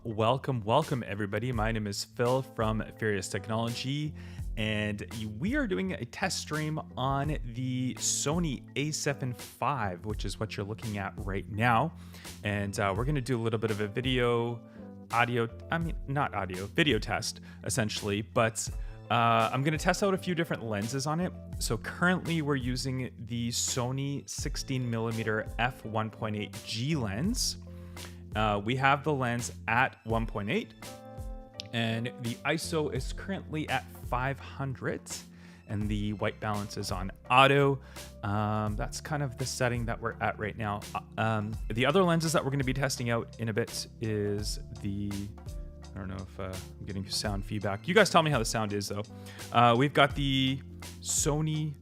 Welcome everybody. My name is Phil from Furious Technology, and we are doing a test stream on the Sony A7V, which is what you're looking at right now. And we're going to do a little bit of a video test essentially, but I'm going to test out a few different lenses on it. So currently we're using the Sony 16mm f1.8G lens. We have the lens at 1.8 and the ISO is currently at 500 and the white balance is on auto. That's kind of the setting that we're at right now. The other lenses that we're going to be testing out in a bit is the, I don't know if I'm getting sound feedback. You guys tell me how the sound is though. We've got the Sony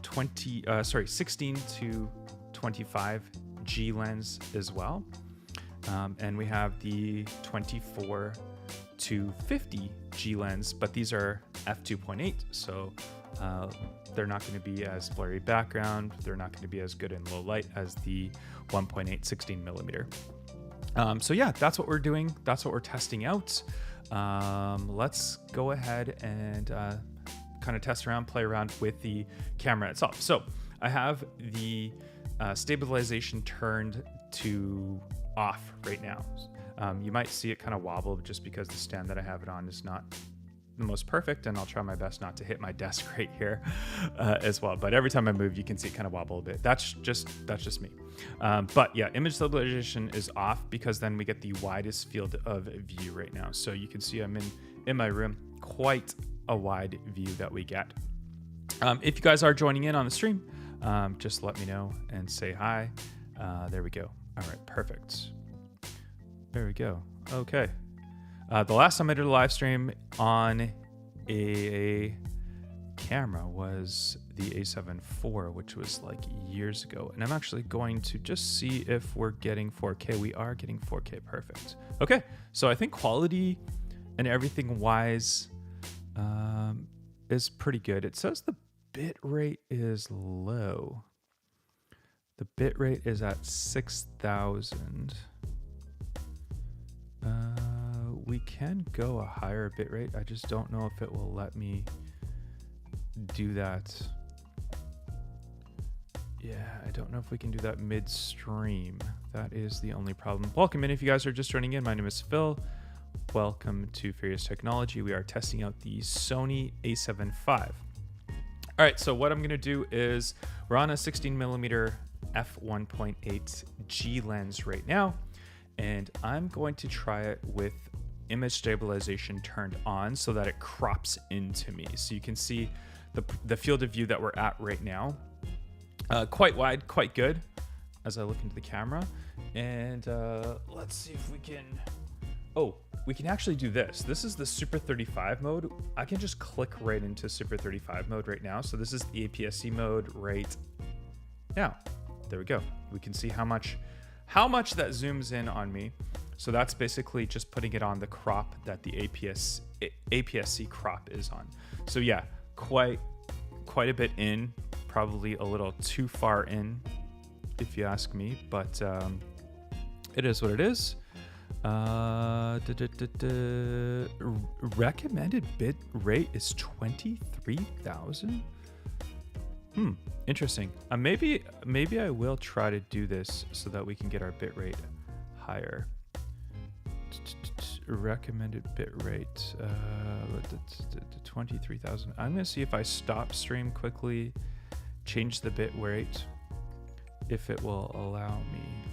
16 to 25G lens as well. And we have the 24 to 50G lens, but these are f2.8, so they're not going to be as blurry background. They're not going to be as good in low light as the 1.8 16mm. So yeah, that's what we're doing. That's what we're testing out. Let's go ahead and kind of test around, play around with the camera itself. So I have the stabilization turned to off right now. You might see it kind of wobble just because the stand that I have it on is not the most perfect, and I'll try my best not to hit my desk right here as well. But every time I move, you can see it kind of wobble a bit. That's just me. But yeah, image stabilization is off because then we get the widest field of view right now. So you can see I'm in my room, quite a wide view that we get. If you guys are joining in on the stream, just let me know and say hi. There we go. All right, perfect. There we go. Okay. The last time I did a live stream on a camera was the A7 IV, which was like years ago. And I'm actually going to just see if we're getting 4K. We are getting 4K, perfect. Okay, so I think quality and everything wise is pretty good. It says the bit rate is low. The bit rate is at 6,000. We can go a higher bit rate. I just don't know if it will let me do that. Yeah, I don't know if we can do that midstream. That is the only problem. Welcome in if you guys are just joining in. My name is Phil. Welcome to Furious Technology. We are testing out the Sony A7V. All right, so what I'm going to do is we're on a 16mm f1.8G lens right now, and I'm going to try it with image stabilization turned on so that it crops into me. So you can see the field of view that we're at right now. Quite wide, quite good as I look into the camera. And let's see if we can... Oh, we can actually do this. This is the Super 35 mode. I can just click right into Super 35 mode right now. So this is the APS-C mode right now. There we go. We can see how much that zooms in on me. So that's basically just putting it on the crop that the APS-C crop is on. So yeah, quite a bit in, probably a little too far in, if you ask me, but it is what it is. Recommended bit rate is 23,000. Interesting. Maybe I will try to do this so that we can get our bit rate higher. Recommended bit rate 23,000. I'm gonna see if I stop stream quickly, change the bit rate, if it will allow me.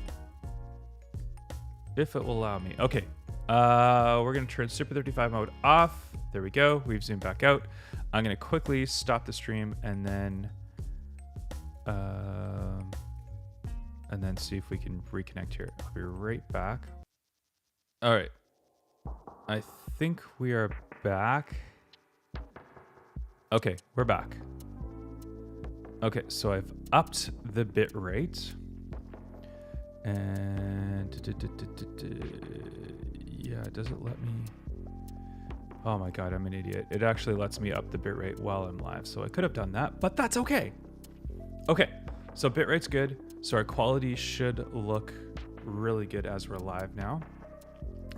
Okay. We're gonna turn Super 35 mode off. There we go. We've zoomed back out. I'm gonna quickly stop the stream and then see if we can reconnect here. I'll be right back. All right. I think we are back. Okay, we're back. Okay, so I've upped the bit rate. And yeah, does it let me? Oh my God, I'm an idiot. It actually lets me up the bit rate while I'm live. So I could have done that, but that's okay. Okay, so bit rate's good. So our quality should look really good as we're live now.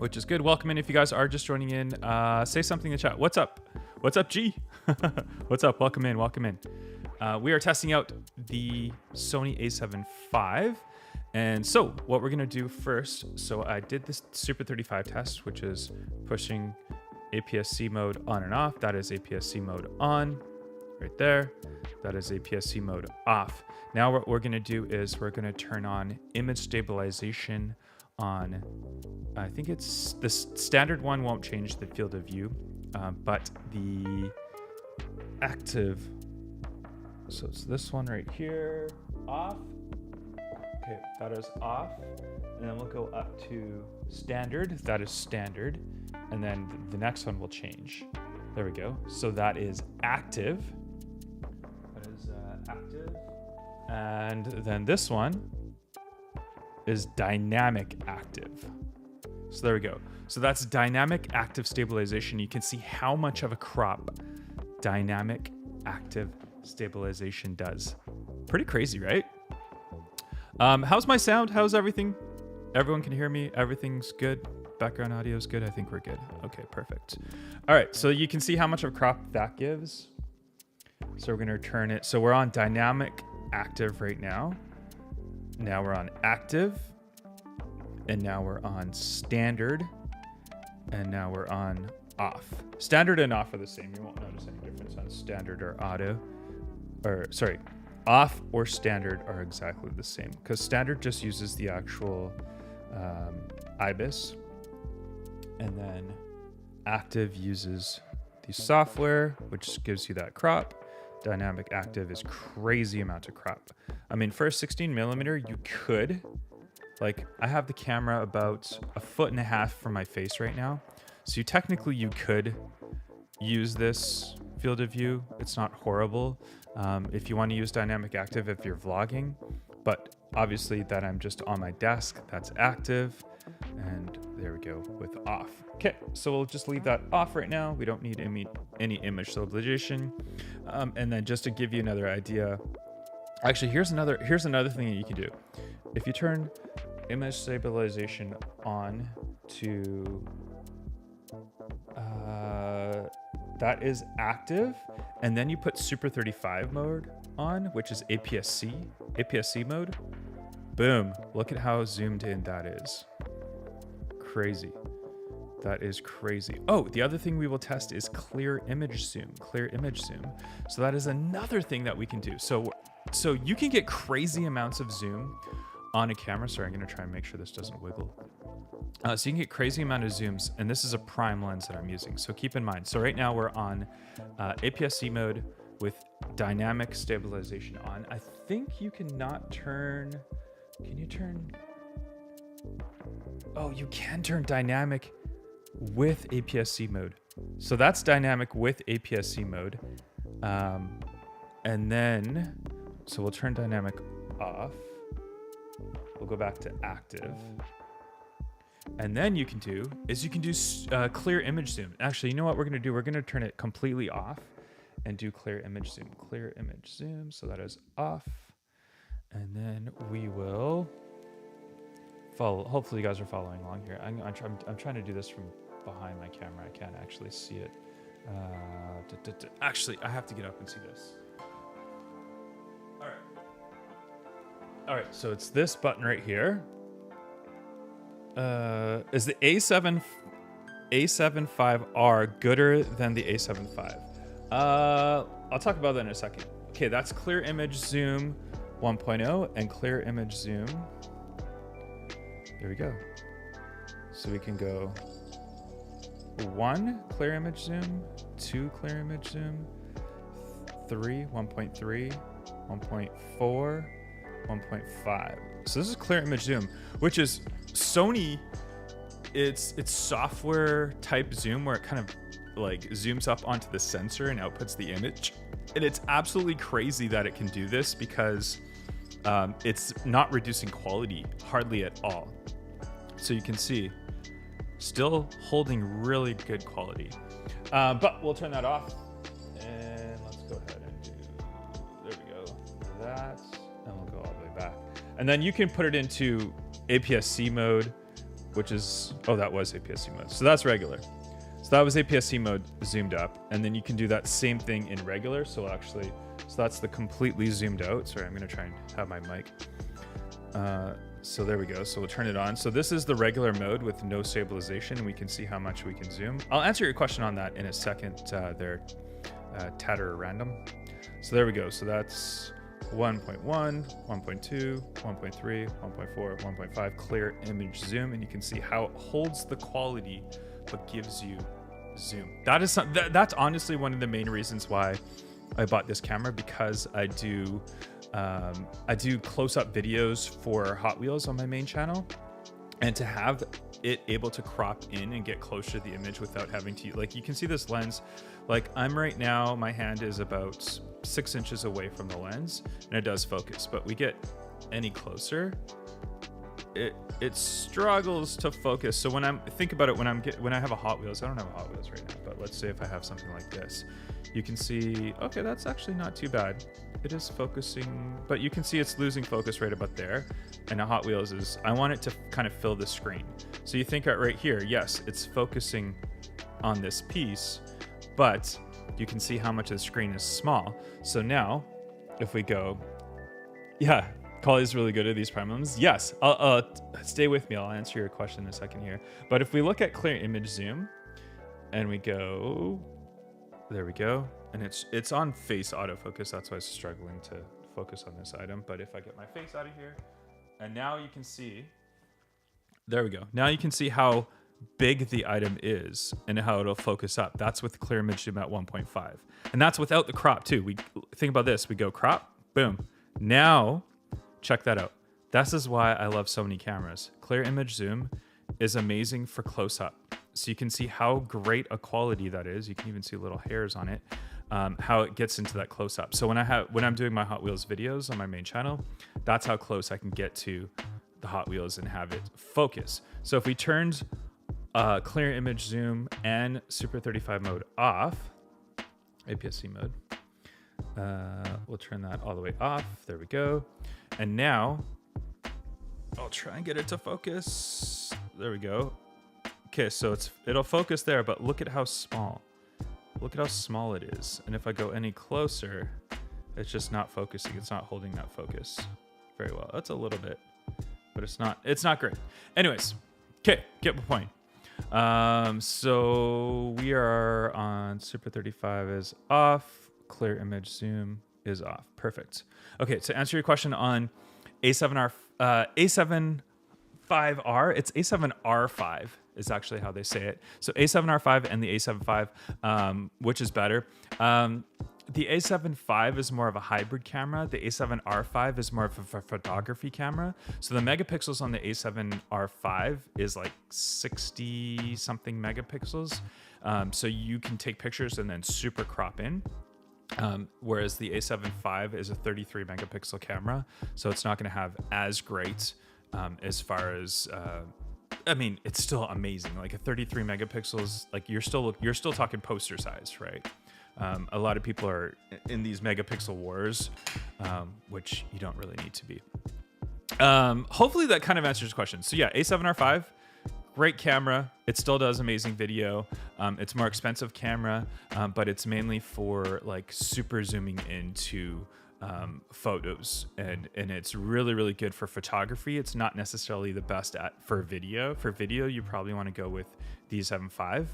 which is good. Welcome in if you guys are just joining in. Say something in the chat. What's up? What's up, G? What's up? Welcome in. Welcome in. We are testing out the Sony A7V. And so what we're going to do first, so I did this Super 35 test, which is pushing APS-C mode on and off. That is APS-C mode on right there. That is APS-C mode off. Now what we're going to do is we're going to turn on image stabilization on, I think it's the standard one won't change the field of view, but the active, so it's this one right here, off. Okay, that is off. And then we'll go up to standard. That is standard. And then the next one will change. There we go. So that is active. That is active. And then this one is dynamic active. So there we go. So that's dynamic active stabilization. You can see how much of a crop dynamic active stabilization does. Pretty crazy, right? How's my sound? How's everything? Everyone can hear me? Everything's good? Background audio is good? I think we're good. Okay, perfect. All right, so you can see how much of a crop that gives. So we're gonna turn it. So we're on dynamic active right now. Now we're on active. And now we're on standard. And now we're on off. Standard and off are the same. You won't notice any difference on standard or auto. Or, sorry. Off or standard are exactly the same because standard just uses the actual IBIS, and then active uses the software, which gives you that crop. Dynamic active is crazy amount of crop. I mean, for a 16mm, you could, like, I have the camera about 1.5 feet from my face right now, so technically you could use this field of view. It's not horrible. If you want to use dynamic active if you're vlogging, but obviously that I'm just on my desk, that's active, and there we go with off. Okay, so we'll just leave that off right now. We don't need any image stabilization. And then just to give you another idea, actually here's another thing that you can do. If you turn image stabilization on to that is active, and then you put Super 35 mode on, which is APS-C mode. Boom, look at how zoomed in that is. Crazy. That is crazy. Oh, the other thing we will test is clear image zoom. So that is another thing that we can do. So you can get crazy amounts of zoom on a camera. Sorry, I'm gonna try and make sure this doesn't wiggle. So you can get crazy amount of zooms, and this is a prime lens that I'm using. So keep in mind. So right now we're on APS-C mode with dynamic stabilization on. I think you cannot turn, can you turn? Oh, you can turn dynamic with APS-C mode. So that's dynamic with APS-C mode. And then, so we'll turn dynamic off. We'll go back to active. And then you can do clear image zoom. Actually, you know what we're going to do? We're going to turn it completely off and do clear image zoom. Clear image zoom. So that is off. And then we will follow. Hopefully you guys are following along here. I'm trying to do this from behind my camera. I can't actually see it. Actually, I have to get up and see this. All right. So it's this button right here. Is the A7V gooder than the A7V? I'll talk about that in a second. Okay, that's clear image zoom 1.0 and clear image zoom. There we go. So we can go 1 clear image zoom, 2 clear image zoom, 3, 1.3, 1.4, 1.5. So this is clear image zoom, which is Sony, it's software type zoom where it kind of like zooms up onto the sensor and outputs the image. And it's absolutely crazy that it can do this because it's not reducing quality hardly at all. So you can see still holding really good quality. But we'll turn that off and let's go ahead and do, there we go, that, and we'll go all the way back. And then you can put it into APS-C mode which is, oh, that was APS-C mode. So that's regular. So that was APS-C mode zoomed up. And then you can do that same thing in regular. So actually, so that's the completely zoomed out. Sorry, I'm gonna try and have my mic. So there we go. So we'll turn it on. So this is the regular mode with no stabilization. And we can see how much we can zoom. I'll answer your question on that in a second there, Tatter Random. So there we go. So that's 1.1, 1.2, 1.3, 1.4, 1.5 clear image zoom. And you can see how it holds the quality, but gives you zoom. That is that's honestly one of the main reasons why I bought this camera, because I do close-up videos for Hot Wheels on my main channel, and to have it able to crop in and get closer to the image without having to, like, you can see this lens, like I'm right now, my hand is about 6 inches away from the lens and it does focus, but we get any closer, it struggles to focus. So when think about it, when I have a Hot Wheels, I don't have a Hot Wheels right now, but let's say if I have something like this, you can see, okay, that's actually not too bad. It is focusing, but you can see it's losing focus right about there. And a Hot Wheels is, I want it to kind of fill the screen. So you think right here, yes, it's focusing on this piece, but you can see how much of the screen is small. So now, if we go, yeah, Kali is really good at these problems. Yes, I'll stay with me. I'll answer your question in a second here. But if we look at clear image zoom, and we go, there we go. And it's on face autofocus. That's why I was struggling to focus on this item. But if I get my face out of here, and now you can see, there we go. Now you can see how big the item is and how it'll focus up. That's with clear image zoom at 1.5. And that's without the crop too. We think about this, we go crop, boom. Now, check that out. This is why I love Sony cameras. Clear image zoom is amazing for close up. So you can see how great a quality that is. You can even see little hairs on it. How it gets into that close up. So when I'm doing my Hot Wheels videos on my main channel, that's how close I can get to the Hot Wheels and have it focus. So if we turned clear image zoom and Super 35 mode off, APS-C mode, we'll turn that all the way off. There we go. And now I'll try and get it to focus. There we go. Okay, so it'll focus there, but look at how small. Look at how small it is. And if I go any closer, it's just not focusing. It's not holding that focus very well. That's a little bit, but it's not great. Anyways, okay, get my point. So we are on Super 35 is off. Clear image zoom is off. Perfect. Okay, to answer your question on A7R, A7V-R, it's A7R5 is actually how they say it. So A7R5 and the A7V, which is better? The A7V is more of a hybrid camera. The A7R5 is more of a photography camera. So the megapixels on the A7R5 is like 60 something megapixels. So you can take pictures and then super crop in. Whereas the A7V is a 33 megapixel camera. So it's not gonna have as great as far as, I mean, it's still amazing. Like a 33 megapixels, like you're still talking poster size, right? A lot of people are in these megapixel wars, which you don't really need to be. Hopefully that kind of answers the question. So yeah, A7R5, great camera. It still does amazing video. It's more expensive camera, but it's mainly for like super zooming into photos, and it's really, really good for photography. It's not necessarily the best for video. For video, you probably want to go with the A7V,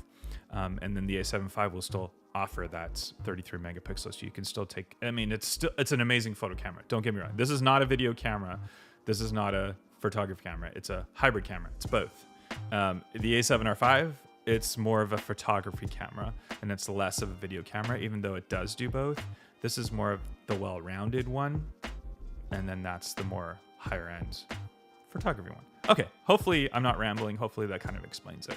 and then the A7V will still offer that 33 megapixels, so you can still take, I mean, it's an amazing photo camera. Don't get me wrong. This is not a video camera. This is not a photography camera. It's a hybrid camera. It's both. The A7R5, it's more of a photography camera, and it's less of a video camera, even though it does do both. This is more of the well-rounded one, and then that's the more higher-end photography one. Okay, hopefully I'm not rambling. Hopefully that kind of explains it.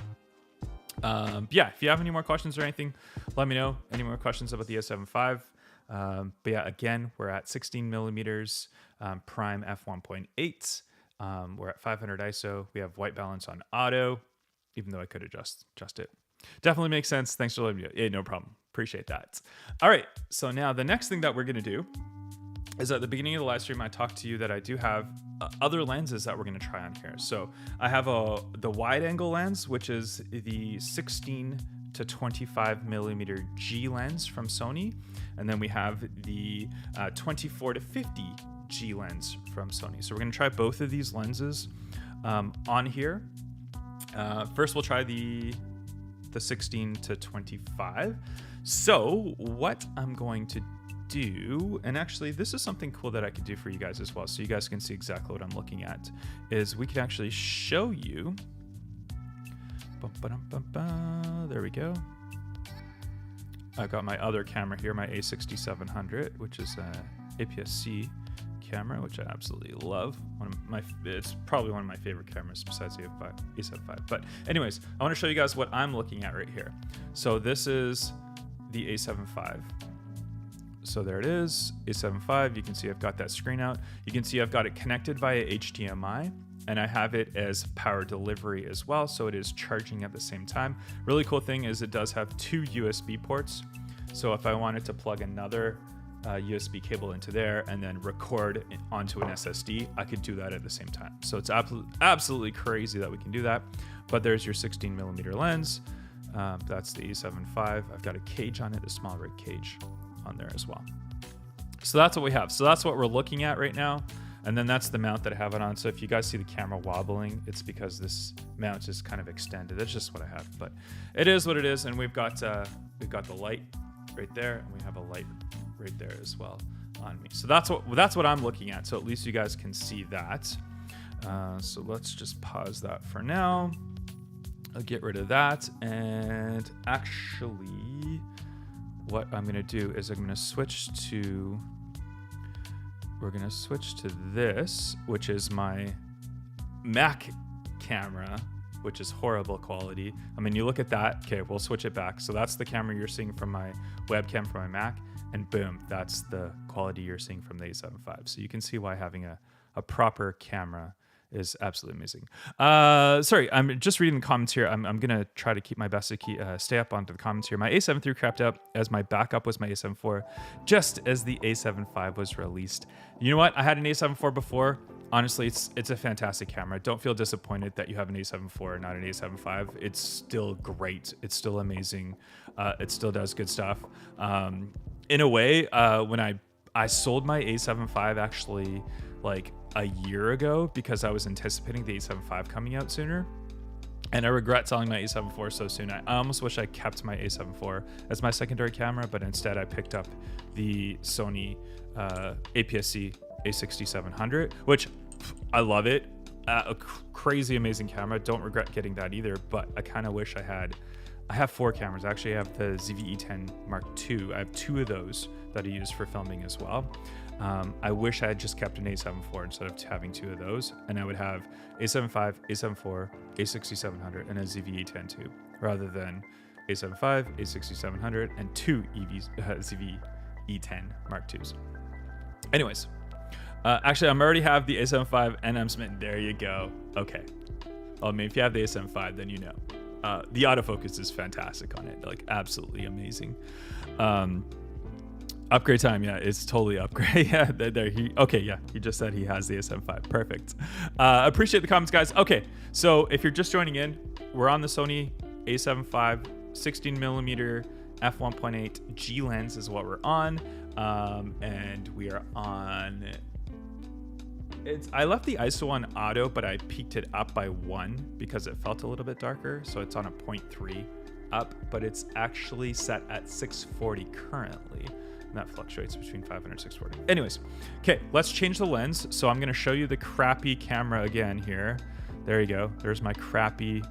Yeah, if you have any more questions or anything, let me know. Any more questions about the A7V? But yeah, again, we're at 16 millimeters, prime f1.8. We're at 500 ISO. We have white balance on auto, even though I could adjust it. Definitely makes sense. Thanks for letting me know. Yeah, no problem. Appreciate that. All right, so now the next thing that we're gonna do is at the beginning of the live stream, I talked to you that I do have other lenses that we're going to try on here. So I have the wide angle lens, which is the 16 to 25 millimeter G lens from Sony. And then we have the 24 to 50 G lens from Sony. So we're going to try both of these lenses on here. First, we'll try the 16 to 25. So what I'm going to do, and actually this is something cool that I could do for you guys as well, so you guys can see exactly what I'm looking at, is we could actually show you. There we go. I've got my other camera here, my A6700, which is an APS-C camera, which I absolutely love. It's probably one of my favorite cameras besides the A7V. But anyways, I want to show you guys what I'm looking at right here. So this is the A7V. So there it is, A7V. You can see I've got that screen out. You can see I've got it connected via HDMI, and I have it as power delivery as well, so it is charging at the same time. Really cool thing is it does have 2 USB ports. So if I wanted to plug another USB cable into there and then record onto an SSD, I could do that at the same time. So it's absolutely crazy that we can do that. But there's your 16 millimeter lens. That's the A7V. I've got a cage on it, a small rig cage on there as well. So that's what we have. So that's what we're looking at right now. And then that's the mount that I have it on. So if you guys see the camera wobbling, it's because this mount is kind of extended. That's just what I have, but it is what it is. And we've got the light right there, and we have a light right there as well on me. So that's what I'm looking at. So at least you guys can see that. So let's just pause that for now. I'll get rid of that. And actually, what I'm going to do is we're going to switch to this, which is my Mac camera, which is horrible quality. I mean, you look at that. Okay, we'll switch it back. So that's the camera you're seeing from my webcam from my Mac, and boom, that's the quality you're seeing from the A7V. So you can see why having a proper camera is absolutely amazing. Sorry, I'm just reading the comments here. I'm gonna try to keep my best to stay up onto the comments here. My A7 III crapped out as my backup was my A7 IV, just as the A7V was released. You know what? I had an A7 IV before. Honestly, it's a fantastic camera. Don't feel disappointed that you have an A7 IV, not an A7 V. It's still great. It's still amazing. It still does good stuff. In a way, when I sold my A7 V actually like a year ago because I was anticipating the A7 V coming out sooner. And I regret selling my A7 IV so soon. I almost wish I kept my A7 IV as my secondary camera, but instead I picked up the Sony APS-C A6700, which I love it. A crazy amazing camera. Don't regret getting that either, but I kind of wish I have 4 cameras. Actually, I have the ZV-E10 Mark II. I have 2 of those that I use for filming as well. I wish I had just kept an A7 IV instead of having 2 of those, and I would have A7V, A7 IV, A6700, and a ZV-E10 too, rather than A7V, A6700, and 2 ZV-E10 Mark IIs. Anyways, actually, I already have the A7V, and I'm smitten. There you go. Okay. Well, I mean, if you have the A7V, then you know. The autofocus is fantastic on it, like absolutely amazing. Upgrade time, yeah, it's totally upgrade. Yeah, there he just said he has the A7V. Perfect. Appreciate the comments, guys. Okay, so if you're just joining in, we're on the Sony A7V 16mm f1.8 G lens is what we're on, and we are on. I left the ISO on auto, but I peaked it up by 1 because it felt a little bit darker, so it's on a 0.3 up, but it's actually set at 640 currently. And that fluctuates between 500 and 640. Anyways, okay, let's change the lens. So I'm gonna show you the crappy camera again here. There you go. There's my crappy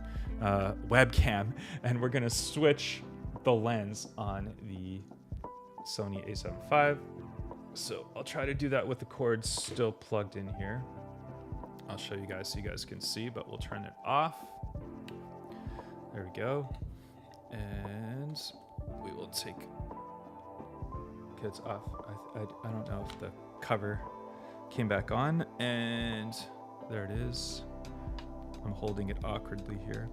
webcam, and we're gonna switch the lens on the Sony A7V. So I'll try to do that with the cords still plugged in here. I'll show you guys so you guys can see, but we'll turn it off. There we go. And we will take it's off. I don't know if the cover came back on, and there it is. I'm holding it awkwardly here.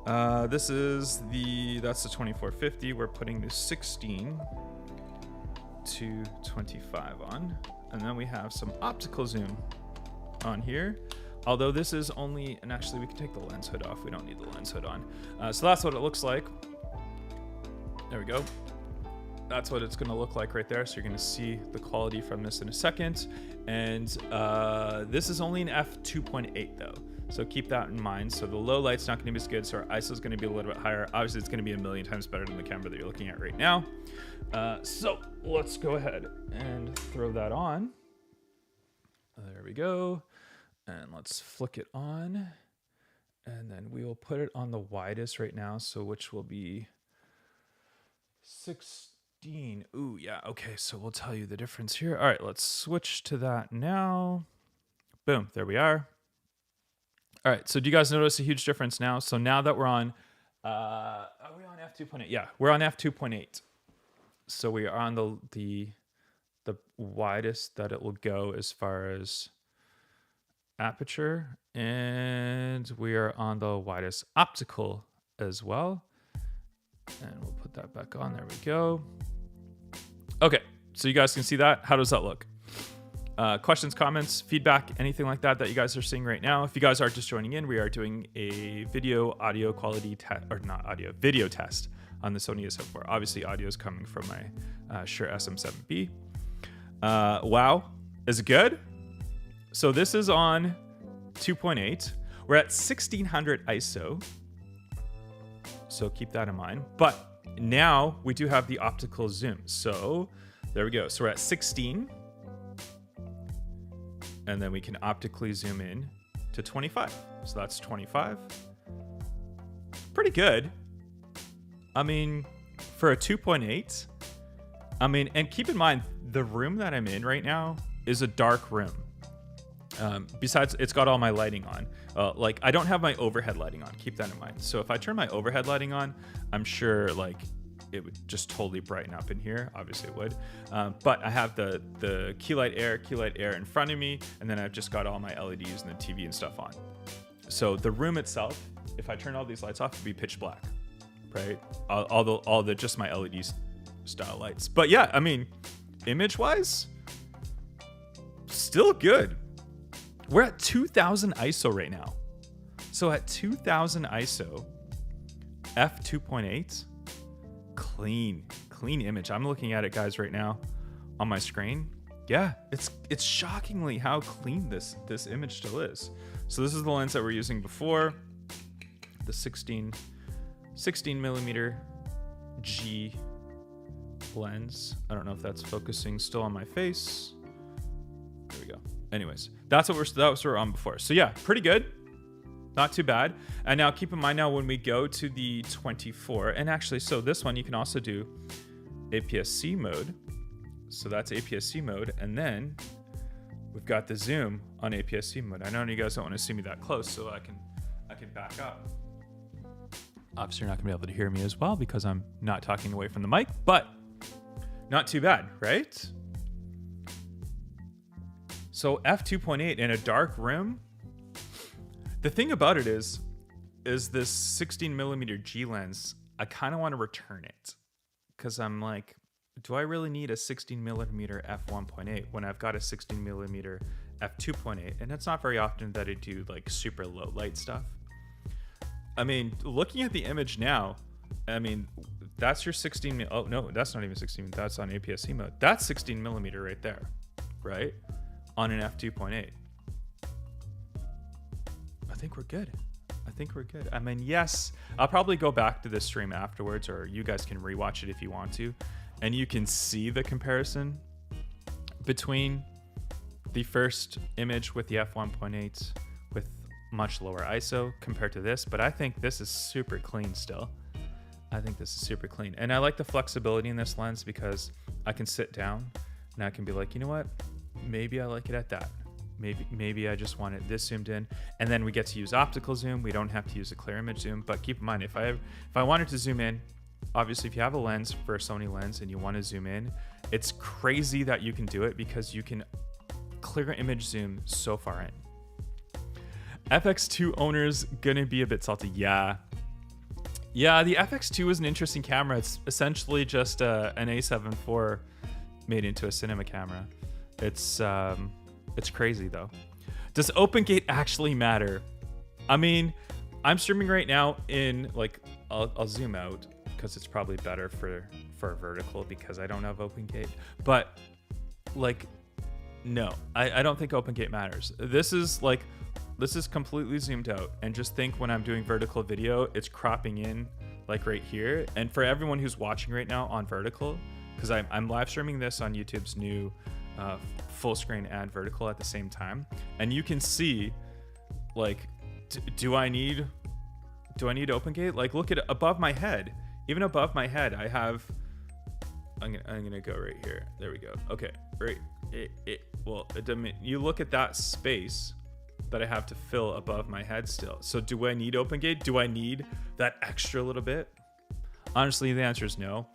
That's the 2450. We're putting the 16 f2.25 on, and then we have some optical zoom on here. Although this is only, and actually we can take the lens hood off. We don't need the lens hood on. So that's what it looks like. There we go. That's what it's gonna look like right there. So you're gonna see the quality from this in a second. And this is only an f2.8 though. So keep that in mind. So the low light's not gonna be as good. So our ISO is gonna be a little bit higher. Obviously it's gonna be a million times better than the camera that you're looking at right now. So let's go ahead and throw that on. There we go. And let's flick it on, and then we will put it on the widest right now. So which will be 16. Ooh, yeah. Okay. So we'll tell you the difference here. All right, let's switch to that now. Boom. There we are. All right. So do you guys notice a huge difference now? So now that we're on, are we on f2.8? Yeah, we're on f2.8. So we are on the widest that it will go as far as aperture, and we are on the widest optical as well. And we'll put that back on. There we go. Okay, so you guys can see that. How does that look? Questions, comments, feedback, anything like that you guys are seeing right now. If you guys are just joining in, we are doing a video audio quality test, or not audio, video test on the Sony A7V. Obviously audio is coming from my Shure SM7B. Wow, is it good? So this is on 2.8. We're at 1600 ISO. So keep that in mind. But now we do have the optical zoom. So there we go. So we're at 16. And then we can optically zoom in to 25. So that's 25. Pretty good. I mean, for a 2.8, I mean, and keep in mind, the room that I'm in right now is a dark room. Besides, it's got all my lighting on. Like, I don't have my overhead lighting on. Keep that in mind. So if I turn my overhead lighting on, I'm sure like it would just totally brighten up in here. Obviously it would. But I have the key light air in front of me, and then I've just got all my LEDs and the TV and stuff on. So the room itself, if I turn all these lights off, it'd be pitch black, right? All the just my LED style lights. But yeah, I mean, image-wise, still good. We're at 2000 ISO right now. So at 2000 ISO, f2.8, clean image. I'm looking at it, guys, right now on my screen. Yeah, it's shockingly how clean this image still is. So this is the lens that we're using before, the 16 millimeter G lens. I don't know if that's focusing still on my face. There we go. Anyways, that's what we're on before. So yeah, pretty good. Not too bad. And now keep in mind now when we go to the 24, and actually, so this one you can also do APS-C mode. So that's APS-C mode. And then we've got the zoom on APS-C mode. I know you guys don't want to see me that close, so I can back up. Obviously, you're not gonna be able to hear me as well because I'm not talking away from the mic, but not too bad, right? So f2.8 in a dark room. The thing about it is this 16 millimeter G lens, I kind of want to return it because I'm like, do I really need a 16 millimeter f1.8 when I've got a 16 millimeter f2.8? And it's not very often that I do like super low light stuff. I mean, looking at the image now, I mean, that's your 16. Oh no, that's not even 16. That's on APS-C mode. That's 16 millimeter right there, right? On an f2.8. I think we're good. I mean, yes, I'll probably go back to this stream afterwards, or you guys can rewatch it if you want to, and you can see the comparison between the first image with the f1.8 with much lower ISO compared to this, but I think this is super clean still. I think this is super clean. And I like the flexibility in this lens because I can sit down and I can be like, you know what? Maybe I like it at that. Maybe I just want it this zoomed in, and then we get to use optical zoom. We don't have to use a clear image zoom, but keep in mind, if I wanted to zoom in, obviously if you have a lens for a Sony lens and you want to zoom in, it's crazy that you can do it because you can clear image zoom so far in. FX2 owners gonna be a bit salty. Yeah, the FX2 is an interesting camera. It's essentially just an A7 IV made into a cinema camera. It's crazy though. Does OpenGate actually matter? I mean, I'm streaming right now in like, I'll zoom out because it's probably better for vertical because I don't have OpenGate. But like, no, I don't think OpenGate matters. This is completely zoomed out, and just think when I'm doing vertical video, it's cropping in like right here. And for everyone who's watching right now on vertical, because I'm live streaming this on YouTube's new full screen and vertical at the same time, and you can see like, do I need OpenGate? Like, look at it above my head. Even above my head, I have. I'm gonna go right here. There we go. Okay, right. You look at that space that I have to fill above my head still. So do I need OpenGate? Do I need that extra little bit? Honestly, the answer is no.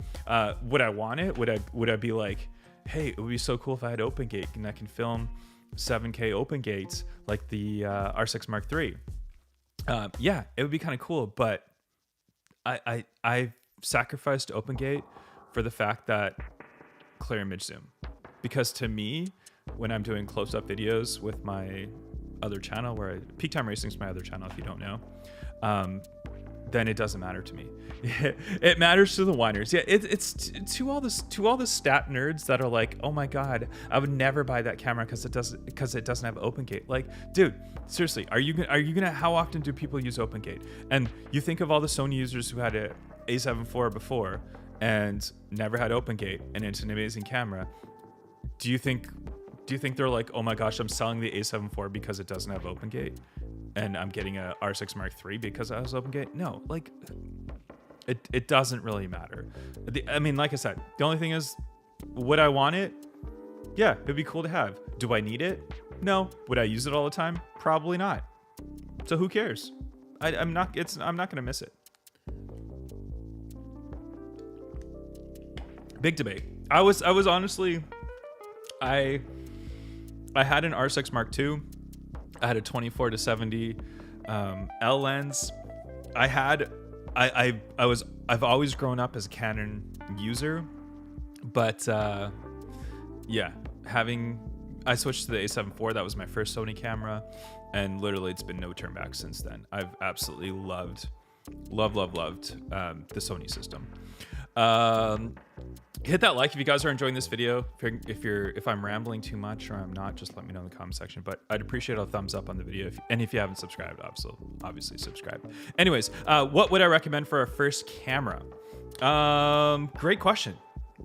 Would I want it? Would I be like, hey, it would be so cool if I had OpenGate and I can film 7K OpenGates like the R6 Mark III? Yeah, it would be kind of cool, but I sacrificed OpenGate for the fact that clear image zoom. Because to me, when I'm doing close-up videos with my other channel, where Peak Time Racing is my other channel, if you don't know, then it doesn't matter to me. It matters to the whiners. Yeah, it's to all the stat nerds that are like, oh my god, I would never buy that camera because it doesn't have OpenGate. Like, dude, seriously, are you gonna? How often do people use OpenGate? And you think of all the Sony users who had a A7V before and never had OpenGate, and it's an amazing camera. Do you think they're like, oh my gosh, I'm selling the A7V because it doesn't have OpenGate, and I'm getting a R6 Mark III because it has OpenGate? No, like, it doesn't really matter. I mean, like I said, the only thing is, would I want it? Yeah, it'd be cool to have. Do I need it? No. Would I use it all the time? Probably not. So who cares? I'm not gonna miss it. Big debate. I was honestly, I had an R6 Mark II. I had a 24-70 L lens. I've always grown up as a Canon user, but yeah, I switched to the A7IV. That was my first Sony camera, and literally it's been no turn back since then. I've absolutely loved the Sony system. Hit that like if you guys are enjoying this video. If I'm rambling too much or I'm not, just let me know in the comment section. But I'd appreciate a thumbs up on the video. And if you haven't subscribed, obviously subscribe. Anyways, what would I recommend for a first camera? Great question.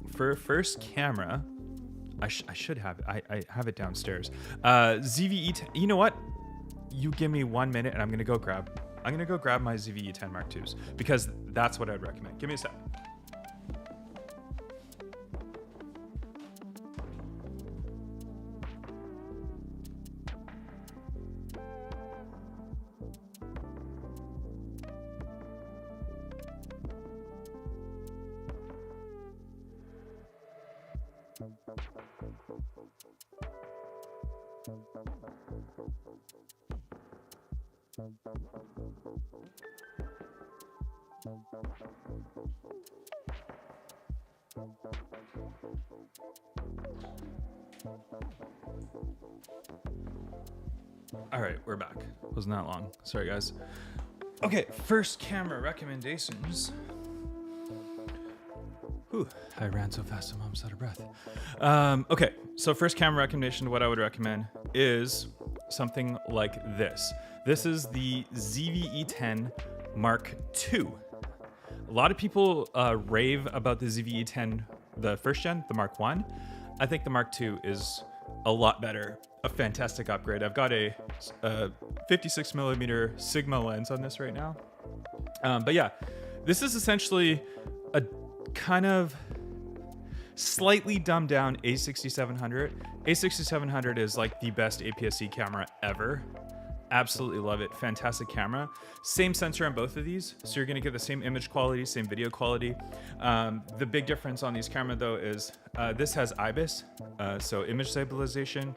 For a first camera, I should have it. I have it downstairs. ZV-E10. You know what? You give me 1 minute and I'm gonna go grab my ZV-E10 Mark IIs, because that's what I'd recommend. Give me a sec. All right, we're back. Wasn't that long. Sorry, guys. Okay, first camera recommendations. Whew, I ran so fast I'm almost out of breath. Okay, so first camera recommendation, what I would recommend is something like this. This is the ZV-E10 Mark II. A lot of people rave about the ZV-E10, the first gen, the Mark I. I think the Mark II is a lot better, a fantastic upgrade. I've got a 56mm Sigma lens on this right now. But yeah, this is essentially a kind of slightly dumbed down A6700. A6700 is like the best APS-C camera ever. Absolutely love it. Fantastic camera. Same sensor on both of these, so you're gonna get the same image quality, same video quality. The big difference on these cameras though is this has IBIS, so image stabilization,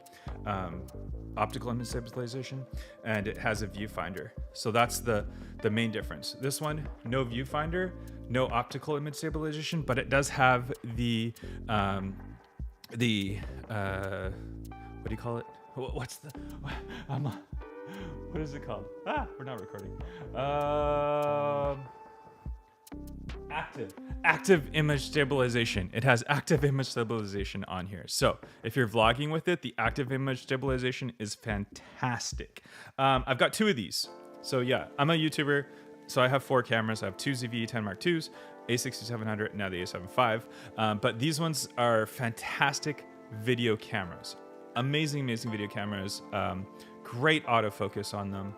optical image stabilization, and it has a viewfinder. So that's the main difference. This one, no viewfinder, no optical image stabilization, but it does have the the what do you call it? What's the what is it called? We're not recording. Active image stabilization. It has active image stabilization on here. So if you're vlogging with it, the active image stabilization is fantastic. I've got 2 of these. So yeah, I'm a YouTuber. So I have 4 cameras. I have 2 ZV-E10 Mark IIs, A6700, and now the A7V. But these ones are fantastic video cameras. Amazing video cameras. Great autofocus on them.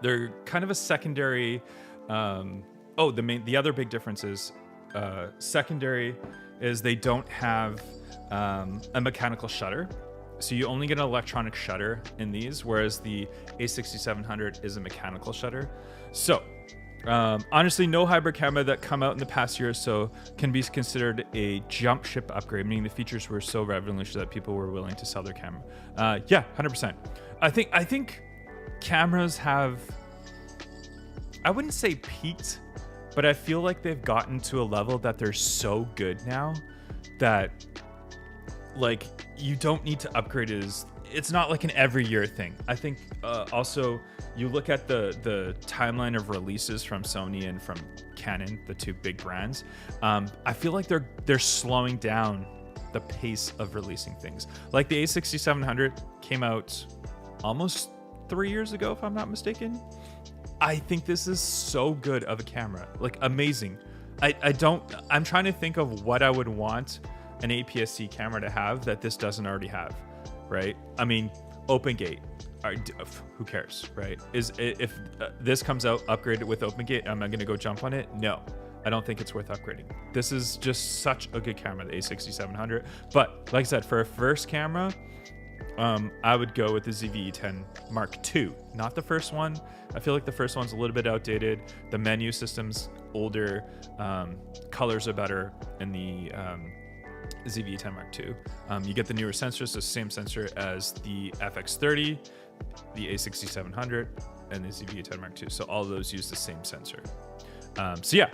They're kind of a secondary. The other big difference is secondary is they don't have a mechanical shutter. So you only get an electronic shutter in these, whereas the A6700 is a mechanical shutter. So honestly, no hybrid camera that come out in the past year or so can be considered a jump ship upgrade, meaning the features were so revolutionary that people were willing to sell their camera. Yeah, 100%. I think cameras have, I wouldn't say peaked, but I feel like they've gotten to a level that they're so good now that like you don't need to upgrade it. It's not like an every year thing. I think also you look at the timeline of releases from Sony and from Canon, the 2 big brands. I feel like they're slowing down the pace of releasing things. Like the A6700 came out almost 3 years ago, if I'm not mistaken. I think this is so good of a camera, like amazing. I'm trying to think of what I would want an APS-C camera to have that this doesn't already have, right? I mean, OpenGate, who cares, right? If this comes out upgraded with OpenGate, am I gonna go jump on it? No, I don't think it's worth upgrading. This is just such a good camera, the A6700. But like I said, for a first camera, I would go with the ZV-E10 Mark II, not the first one. I feel like the first one's a little bit outdated. The menu system's older, colors are better in the ZV-E10 Mark II. You get the newer sensors, the same sensor as the FX30, the A6700, and the ZV-E10 Mark II. So all of those use the same sensor. So yeah,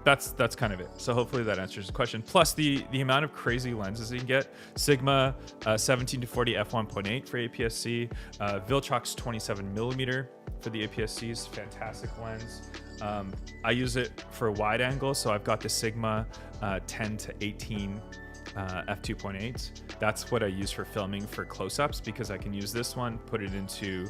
that's kind of it. So hopefully that answers the question. Plus the amount of crazy lenses you can get. Sigma 17 to 40 f1.8 for APS-C. Viltrox 27mm for the APS-Cs. Fantastic lens. I use it for wide angle, so I've got the Sigma 10 to 18 f2.8. That's what I use for filming for close-ups, because I can use this one, put it into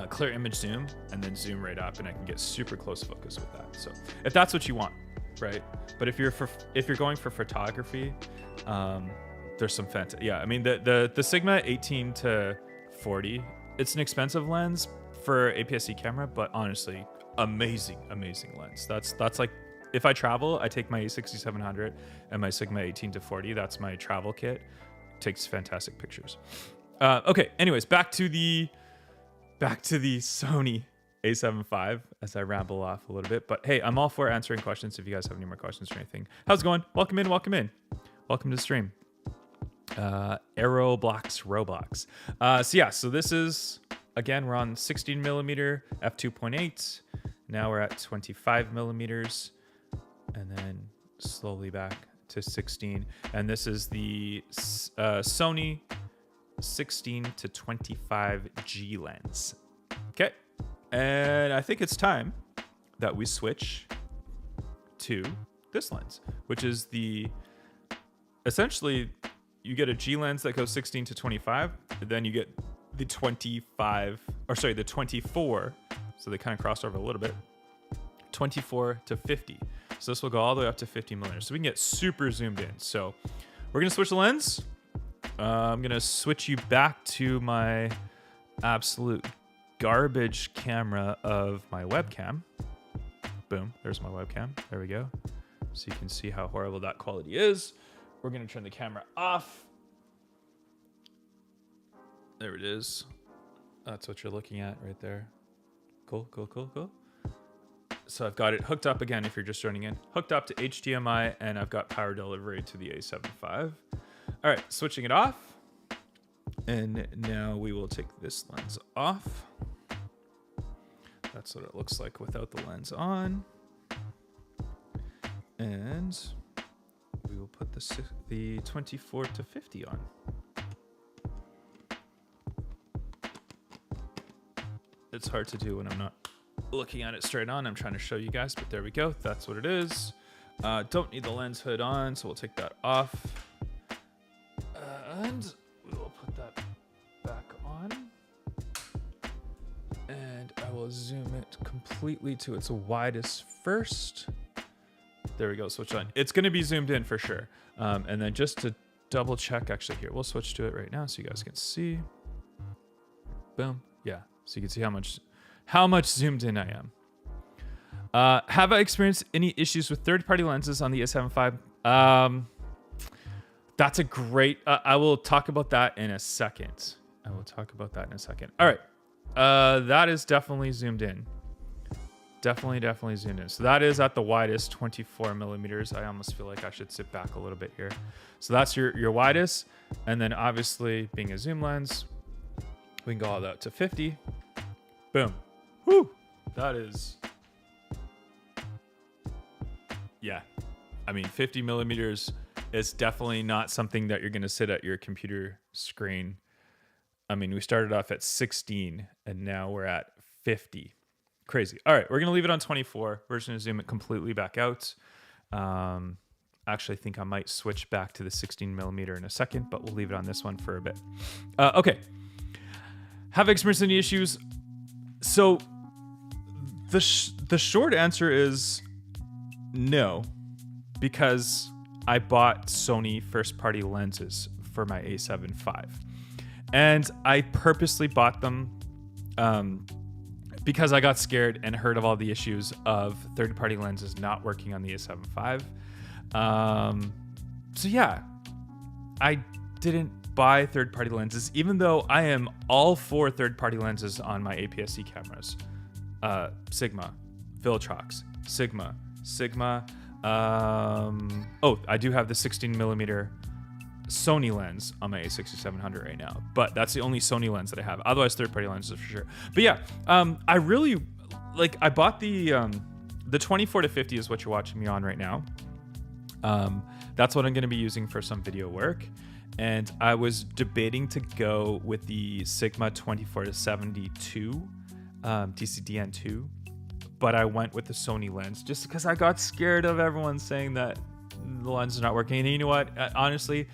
clear image zoom, and then zoom right up, and I can get super close focus with that. So if that's what you want, right? But if you're going for photography, there's some yeah. I mean the Sigma 18 to 40, it's an expensive lens for APS-C camera, but honestly, amazing lens. That's like, if I travel, I take my A6700 and my Sigma 18 to 40. That's my travel kit. Takes fantastic pictures. Okay. Anyways, back to the Sony A7V as I ramble off a little bit. But hey, I'm all for answering questions if you guys have any more questions or anything. How's it going? Welcome in. Welcome to the stream. Aeroblox Roblox. So this is, again, we're on 16mm f2.8. Now we're at 25mm, and then slowly back to 16. And this is the Sony 16 to 25G lens. Okay. And I think it's time that we switch to this lens, which is essentially you get a G lens that goes 16 to 25, then you get the 24, so they kind of cross over a little bit, 24 to 50. So this will go all the way up to 50mm. So we can get super zoomed in. So we're gonna switch the lens. I'm gonna switch you back to my absolute garbage camera of my webcam. Boom, there's my webcam. There we go. So you can see how horrible that quality is. We're gonna turn the camera off. There it is. That's what you're looking at right there. Cool. So I've got it hooked up again, if you're just joining in, hooked up to HDMI, and I've got power delivery to the A7V. All right, switching it off. And now we will take this lens off. That's what it looks like without the lens on. And we will put the 24 to 50 on. It's hard to do when I'm not looking at it straight on. I'm trying to show you guys, but there we go. That's what it is. Don't need the lens hood on, so we'll take that off. And we will put that back on. And I will zoom it completely to its widest first. There we go, switch on. It's gonna be zoomed in for sure. And then just to double check, actually here, we'll switch to it right now so you guys can see. Boom, yeah. So you can see how much zoomed in I am. Have I experienced any issues with third-party lenses on the A7V? That's a great, I will talk about that in a second. All right, that is definitely zoomed in. Definitely zoomed in. So that is at the widest, 24 millimeters. I almost feel like I should sit back a little bit here. So that's your widest. And then obviously being a zoom lens, we can go all the way up to 50. Boom. Whoo! That is... Yeah. I mean, 50 millimeters is definitely not something that you're going to sit at your computer screen. I mean, we started off at 16 and now we're at 50. Crazy. All right, we're going to leave it on 24. We're just going to zoom it completely back out. Actually, I think I might switch back to the 16 millimeter in a second, but we'll leave it on this one for a bit. Okay. Have I experienced any issues? So the short answer is no, because I bought Sony first-party lenses for my A7V. And I purposely bought them because I got scared and heard of all the issues of third-party lenses not working on the A7V. So yeah, I didn't buy third-party lenses, even though I am all for third-party lenses on my APS-C cameras. Sigma, Viltrox, Sigma. Oh, I do have the 16 millimeter Sony lens on my A6700 right now, but that's the only Sony lens that I have. Otherwise, third-party lenses for sure. But yeah, I really like. I bought the 24 to 50 is what you're watching me on right now. That's what I'm going to be using for some video work. And I was debating to go with the Sigma 24 to 72 DCDN2, but I went with the Sony lens just because I got scared of everyone saying that the lens is not working. And you know what? Honestly,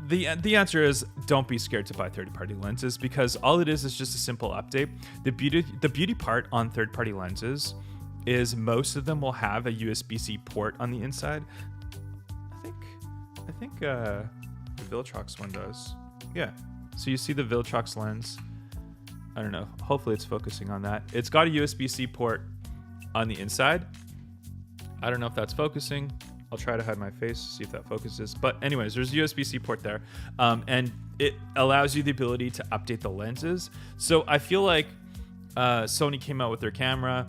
the answer is don't be scared to buy third-party lenses, because all it is just a simple update. The beauty part on third-party lenses is most of them will have a USB-C port on the inside. I think the Viltrox one does. Yeah. So you see the Viltrox lens. I don't know. Hopefully it's focusing on that. It's got a USB-C port on the inside. I don't know if that's focusing. I'll try to hide my face, see if that focuses. But anyways, there's a USB-C port there. And it allows you the ability to update the lenses. So I feel like Sony came out with their camera.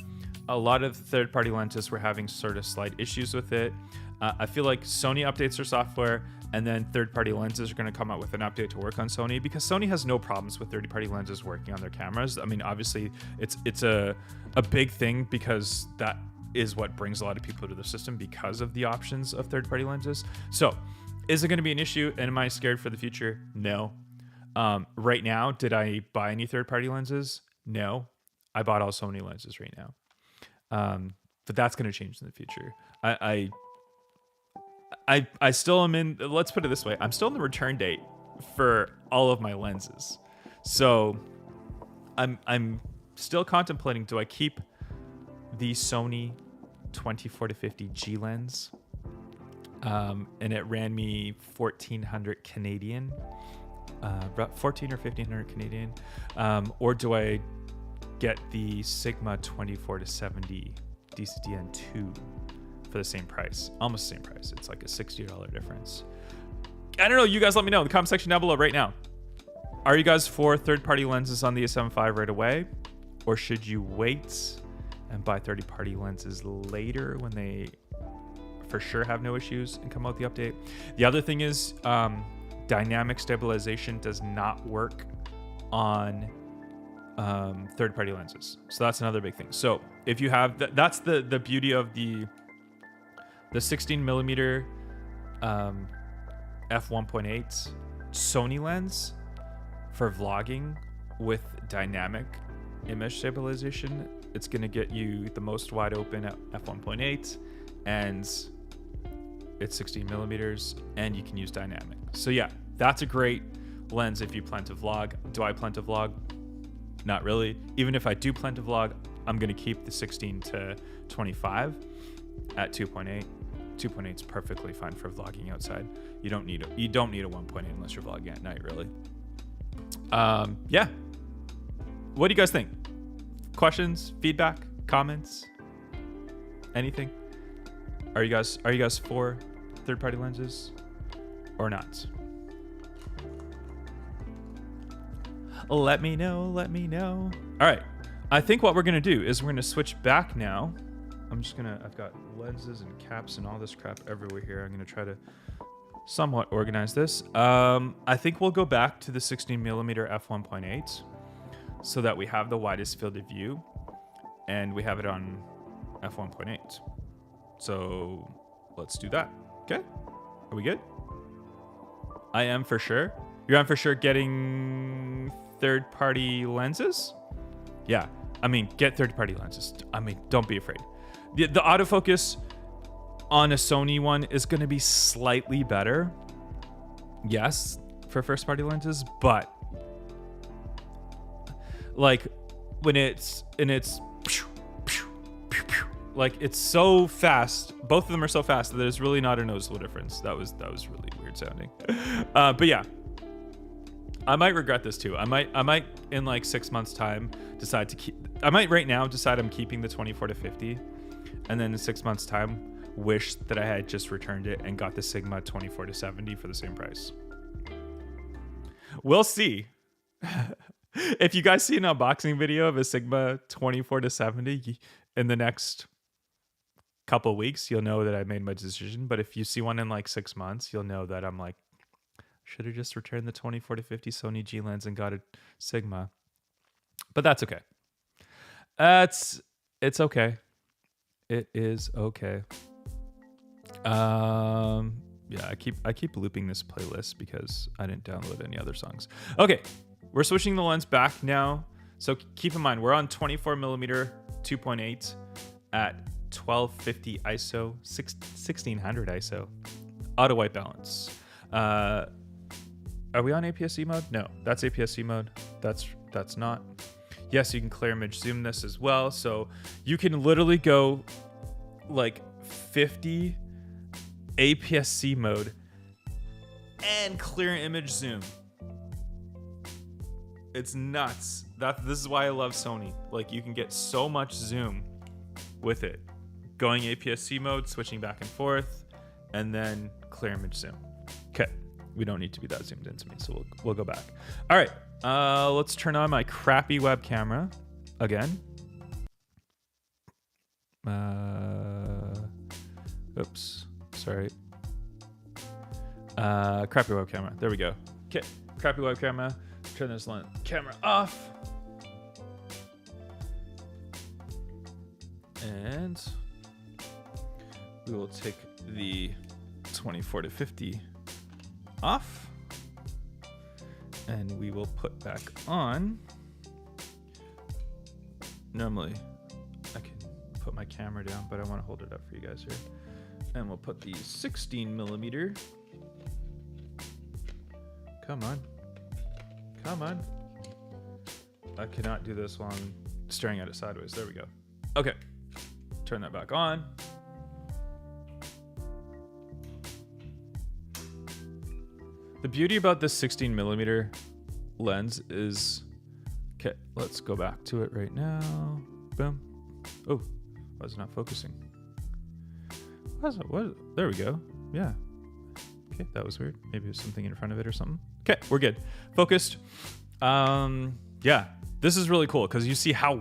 A lot of third-party lenses were having sort of slight issues with it. I feel like Sony updates their software, and then third-party lenses are going to come out with an update to work on Sony, because Sony has no problems with third-party lenses working on their cameras. I mean, obviously, it's a big thing, because that is what brings a lot of people to the system because of the options of third-party lenses. So, is it going to be an issue, and am I scared for the future? No. Right now, did I buy any third-party lenses? No. I bought all Sony lenses right now. But that's going to change in the future. I still am in, let's put it this way, I'm still in the return date for all of my lenses. So I'm still contemplating, do I keep the Sony 24 to 50 G lens? And it ran me 1,400 Canadian, about 14 or 1,500 Canadian. Or do I get the Sigma 24 to 70 DCDN2 for the same price, almost the same price? It's like a $60 difference. I don't know. You guys let me know in the comment section down below right now. Are you guys for third-party lenses on the A7V right away? Or should you wait and buy third-party lenses later when they for sure have no issues and come out with the update? The other thing is dynamic stabilization does not work on third-party lenses. So that's another big thing. So if you have, that's the beauty of the 16 millimeter f1.8 Sony lens for vlogging with dynamic image stabilization. It's going to get you the most wide open at f1.8, and it's 16 millimeters, and you can use dynamic. So yeah, that's a great lens if you plan to vlog. Do I plan to vlog? Not really. Even if I do plan to vlog, I'm going to keep the 16 to 25 at 2.8. 2.8 is perfectly fine for vlogging outside. You don't need a 1.8 unless you're vlogging at night, really. Yeah. What do you guys think? Questions, feedback, comments, anything? Are you guys for third-party lenses or not? Let me know. Let me know. All right. I think what we're gonna do is we're gonna switch back now. I've got lenses and caps and all this crap everywhere here. I'm gonna try to somewhat organize this. I think we'll go back to the 16 millimeter f1.8 so that we have the widest field of view, and we have it on f1.8. So let's do that. Okay, are we good? I am for sure. You're on for sure getting third-party lenses? Yeah, I mean, get third-party lenses. I mean, don't be afraid. The autofocus on a Sony one is going to be slightly better. Yes, for first-party lenses, but like when it's like it's so fast. Both of them are so fast that there's really not a noticeable difference. That was really weird sounding. But yeah, I might regret this too. I might in like 6 months time decide to keep. I might right now decide I'm keeping the 24 to 50, and then in 6 months time wish that I had just returned it and got the Sigma 24 to 70 for the same price. We'll see. If you guys see an unboxing video of a Sigma 24 to 70 in the next couple weeks, you'll know that I made my decision. But if you see one in like 6 months, you'll know that I'm like, should have just returned the 24 to 50 Sony G lens and got a Sigma. But that's okay. It's okay. It is okay. Yeah, I keep looping this playlist because I didn't download any other songs. Okay, we're switching the lens back now. So keep in mind, we're on 24 millimeter 2.8 at 1250 ISO, 1600 ISO, auto white balance. Are we on APS-C mode? No, that's APS-C mode. That's not. Yes, you can clear image zoom this as well. So you can literally go like 50 APS-C mode and clear image zoom. It's nuts. This is why I love Sony. Like, you can get so much zoom with it. Going APS-C mode, switching back and forth, and then clear image zoom. Okay, we don't need to be that zoomed into me, so we'll go back. All right, let's turn on my crappy web camera again. Oops, sorry. Crappy web camera. There we go. Okay, crappy web camera. Turn this camera off. And we will take the 24 to 50 off. And we will put back on. Normally, I can put my camera down, but I want to hold it up for you guys here. And we'll put the 16 millimeter. Come on. Come on. I cannot do this while I'm staring at it sideways. There we go. Okay. Turn that back on. The beauty about this 16 millimeter lens is, okay, let's go back to it right now. Boom. Oh, why is it not focusing? What? There we go. Yeah. Okay, that was weird. Maybe there's something in front of it or something. Okay, we're good. Focused. Yeah, this is really cool because you see how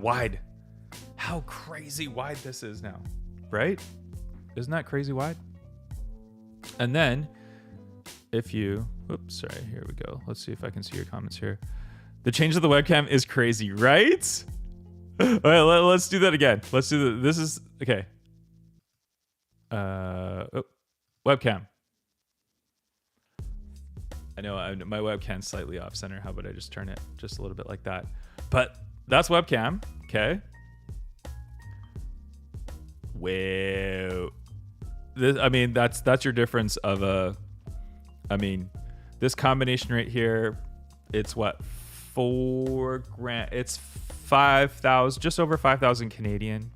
crazy wide this is now, right? Isn't that crazy wide? And then if you, oops, sorry, here we go. Let's see if I can see your comments here. The change of the webcam is crazy, right? All right, let's do that again. Let's do this is, okay. Webcam. I know my webcam's slightly off center. How about I just turn it just a little bit like that? But that's webcam. Okay. Wow. I mean, that's your difference of I mean, this combination right here, it's what, $4,000? It's 5,000, just over 5,000 Canadian.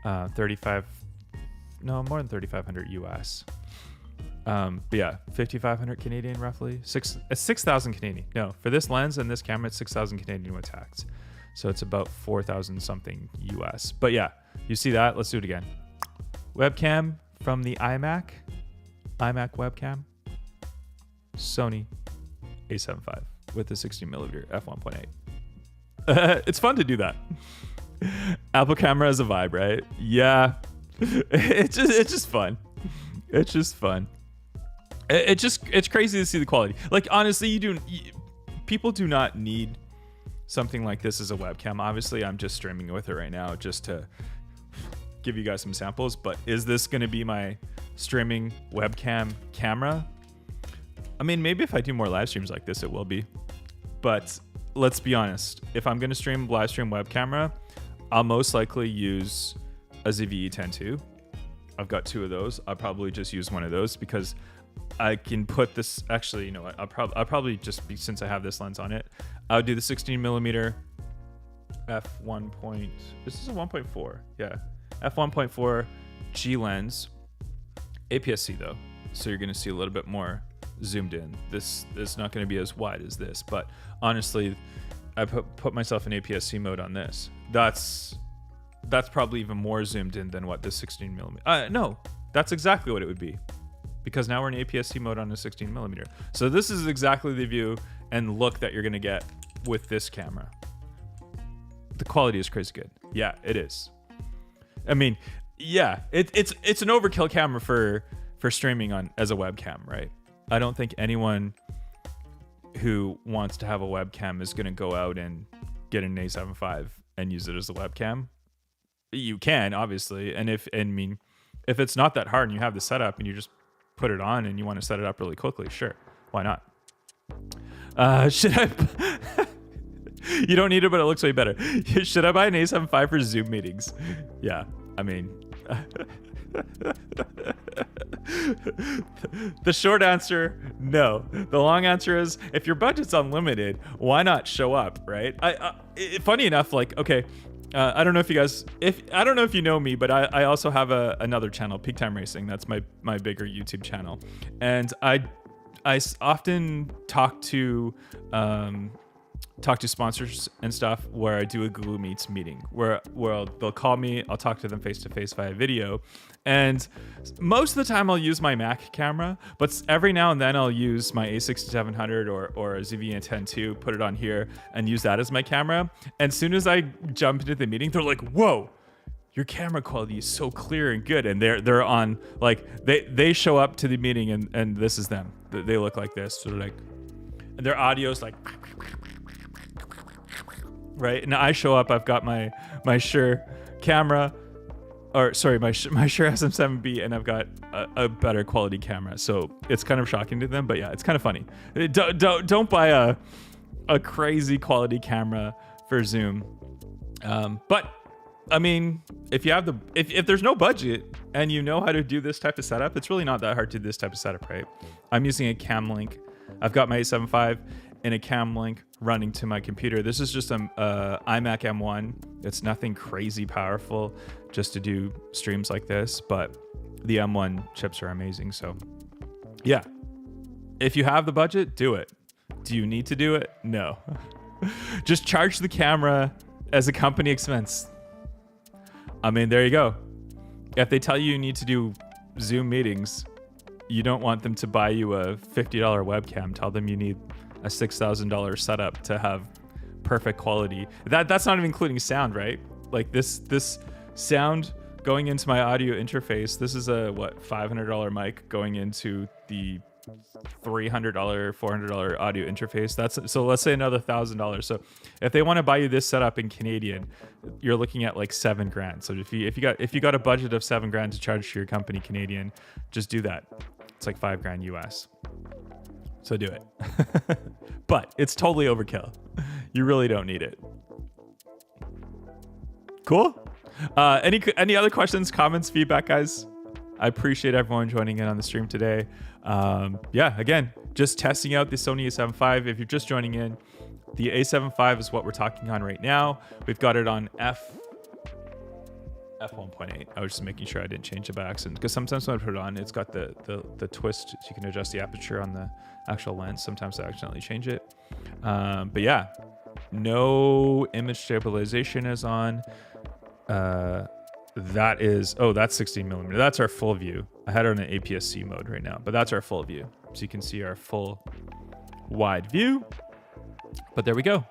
35, no, more than 3,500 US. But yeah, 5,500 Canadian roughly. 6,000 Canadian. No, for this lens and this camera, it's 6,000 Canadian with tax. So it's about 4,000 something US. But yeah, you see that? Let's do it again. Webcam from the iMac webcam. Sony A7V with the 16mm f1.8. It's fun to do that. Apple camera has a vibe, right? Yeah. It's just fun. It's just fun. It's crazy to see the quality. Like, honestly, people do not need something like this as a webcam. Obviously, I'm just streaming with it right now just to give you guys some samples, but is this going to be my streaming webcam camera? I mean, maybe if I do more live streams like this, it will be. But let's be honest. If I'm going to live stream web camera, I'll most likely use a ZV-E10 II. I've got 2 of those. I'll probably just use one of those because I can put this. Actually, you know what? I'll probably just be, since I have this lens on it, I'll do the 16mm f1. This is a 1.4. Yeah, f1.4 G lens, APS-C though, so you're going to see a little bit more zoomed in. This is not going to be as wide as this, but honestly, I put myself in APS-C mode on this. That's probably even more zoomed in than what this 16mm. No, that's exactly what it would be, because now we're in APS-C mode on a 16mm. So this is exactly the view and look that you're going to get with this camera. The quality is crazy good. Yeah, it is. I mean, yeah, it's an overkill camera for streaming on as a webcam, right? I don't think anyone who wants to have a webcam is going to go out and get an A7V and use it as a webcam. You can, obviously, and if it's not that hard and you have the setup and you just put it on and you want to set it up really quickly, sure, why not? Should I? You don't need it, but it looks way better. Should I buy an A7V for Zoom meetings? Yeah, I mean. The short answer, no. The long answer is, if your budget's unlimited, why not show up, right? Funny enough, like, okay, I don't know if you guys, I don't know if you know me, but I also have another channel, Peak Time Racing. That's my bigger YouTube channel, and I often talk to sponsors and stuff where I do a Google Meets meeting where they'll call me, I'll talk to them face to face via video, and most of the time I'll use my Mac camera, but every now and then I'll use my A6700 or a ZV-E10 II, put it on here and use that as my camera. And as soon as I jump into the meeting, they're like, "Whoa, your camera quality is so clear and good." And they're on, like, they show up to the meeting and this is them. They look like this, sort of like, and their audio's like, right? And I show up, I've got my Shure camera, or sorry, my Shure SM7B, and I've got a better quality camera. So it's kind of shocking to them, but yeah, it's kind of funny. Don't buy a crazy quality camera for Zoom. But I mean, if you have if there's no budget and you know how to do this type of setup, it's really not that hard to do this type of setup, right? I'm using a cam link. I've got my A7V and a cam link running to my computer. This is just an iMac M1. It's nothing crazy powerful just to do streams like this, but the M1 chips are amazing. So yeah, if you have the budget, do it. Do you need to do it? No. Just charge the camera as a company expense. I mean, there you go. If they tell you need to do Zoom meetings, you don't want them to buy you a $50 webcam. Tell them you need a $6,000 setup to have perfect quality. That's not even including sound, right? Like this sound going into my audio interface. This is a $500 mic going into the $300, $400 audio interface. So let's say another $1,000. So if they want to buy you this setup in Canadian, you're looking at like $7,000. So if you got a budget of $7,000 to charge to your company Canadian, just do that. It's like $5,000 US. So do it. But it's totally overkill. You really don't need it. Cool. Any other questions, comments, feedback, guys? I appreciate everyone joining in on the stream today. Yeah, again, just testing out the Sony A7V. If you're just joining in, the A7V is what we're talking on right now. We've got it on f1.8. I was just making sure I didn't change it by accident, because sometimes when I put it on, it's got the twist, so you can adjust the aperture on the actual lens. Sometimes I accidentally change it. But yeah, no image stabilization is on. That is, oh, that's 16 millimeter. That's our full view. I had it on an APS-C mode right now, but that's our full view. So you can see our full wide view. But there we go.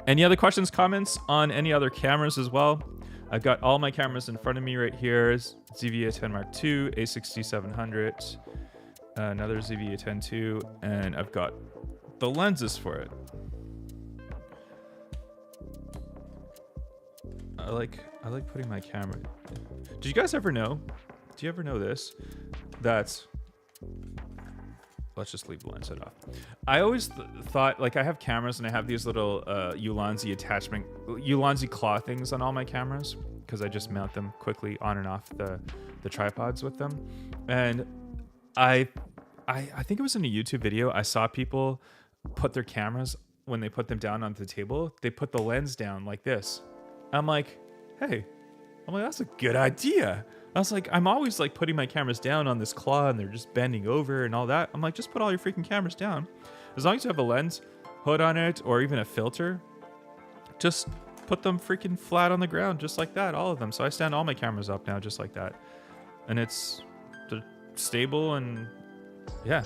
Any other questions, comments on any other cameras as well? I've got all my cameras in front of me right here. ZV-A10 Mark II, A6700, another ZV-A10 II, and I've got the lenses for it. I like putting my camera. Did you guys ever know? Do you ever know this? That, let's just leave the lens set off. I always thought, like, I have cameras and I have these little Ulanzi claw things on all my cameras, because I just mount them quickly on and off the tripods with them. And I think it was in a YouTube video, I saw people put their cameras, when they put them down onto the table, they put the lens down like this. I'm like, hey, that's a good idea. I was like, I'm always like putting my cameras down on this claw and they're just bending over and all that. I'm like, just put all your freaking cameras down. As long as you have a lens hood on it or even a filter, just put them freaking flat on the ground, just like that, all of them. So I stand all my cameras up now, just like that. And they're stable and yeah,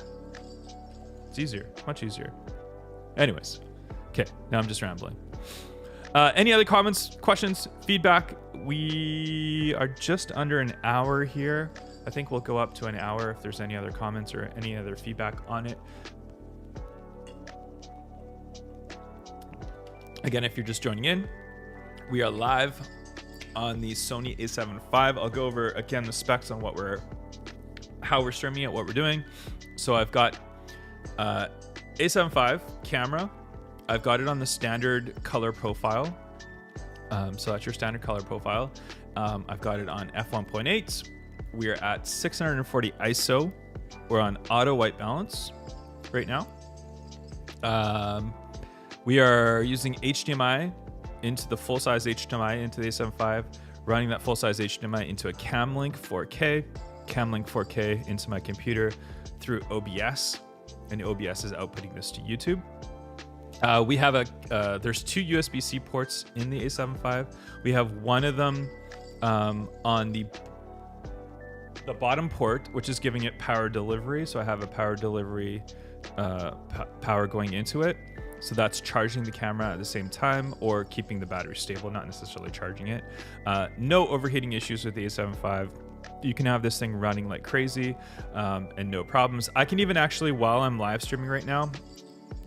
it's easier, much easier. Anyways, okay, now I'm just rambling. Any other comments, questions, feedback? We are just under an hour here. I think we'll go up to an hour if there's any other comments or any other feedback on it. Again, if you're just joining in, we are live on the Sony A7V. I'll go over again the specs on how we're streaming it, what we're doing. So I've got A7V camera. I've got it on the standard color profile. So that's your standard color profile. I've got it on f1.8. We're at 640 ISO. We're on auto white balance right now. We are using HDMI into the full-size HDMI into the A7V, running that full-size HDMI into a Camlink 4K into my computer through OBS, and OBS is outputting this to YouTube. We have there's two USB-C ports in the A7V. We have one of them on the bottom port, which is giving it power delivery. So I have a power delivery power going into it. So that's charging the camera at the same time or keeping the battery stable, not necessarily charging it. No overheating issues with the A7V. You can have this thing running like crazy and no problems. I can even actually, while I'm live streaming right now,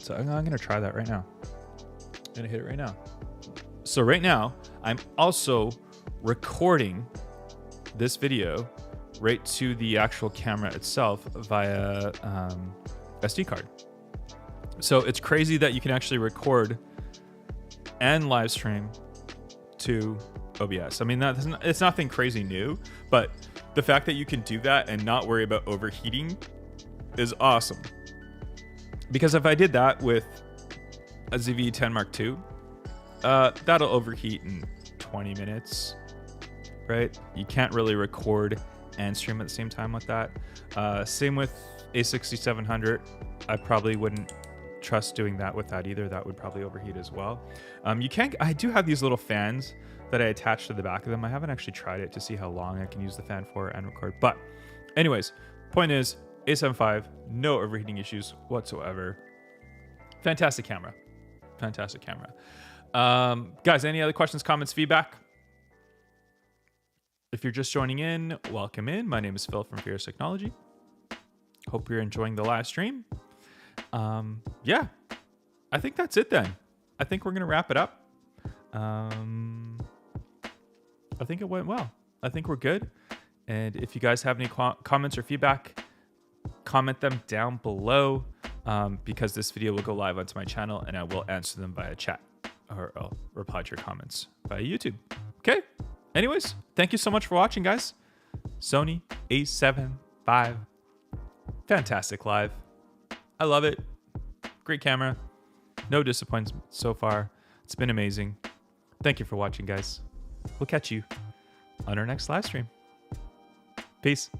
so I'm going to try that right now. I'm going to hit it right now. So right now, I'm also recording this video right to the actual camera itself via SD card. So it's crazy that you can actually record and live stream to OBS. I mean, it's nothing crazy new, but the fact that you can do that and not worry about overheating is awesome. Because if I did that with a ZV-10 Mark II, that'll overheat in 20 minutes, right? You can't really record and stream at the same time with that. Same with A6700. I probably wouldn't trust doing that with that either. That would probably overheat as well. I do have these little fans that I attach to the back of them. I haven't actually tried it to see how long I can use the fan for and record. But anyways, point is, A7V, no overheating issues whatsoever. Fantastic camera. Fantastic camera. Guys, any other questions, comments, feedback? If you're just joining in, welcome in. My name is Phil from Fierce Technology. Hope you're enjoying the live stream. Yeah, I think that's it then. I think we're going to wrap it up. I think it went well. I think we're good. And if you guys have any comments or feedback, comment them down below. because this video will go live onto my channel and I will answer them via chat, or I'll reply to your comments via YouTube. Okay. Anyways, thank you so much for watching, guys. Sony A7V. Fantastic live. I love it. Great camera. No disappointments so far. It's been amazing. Thank you for watching, guys. We'll catch you on our next live stream. Peace.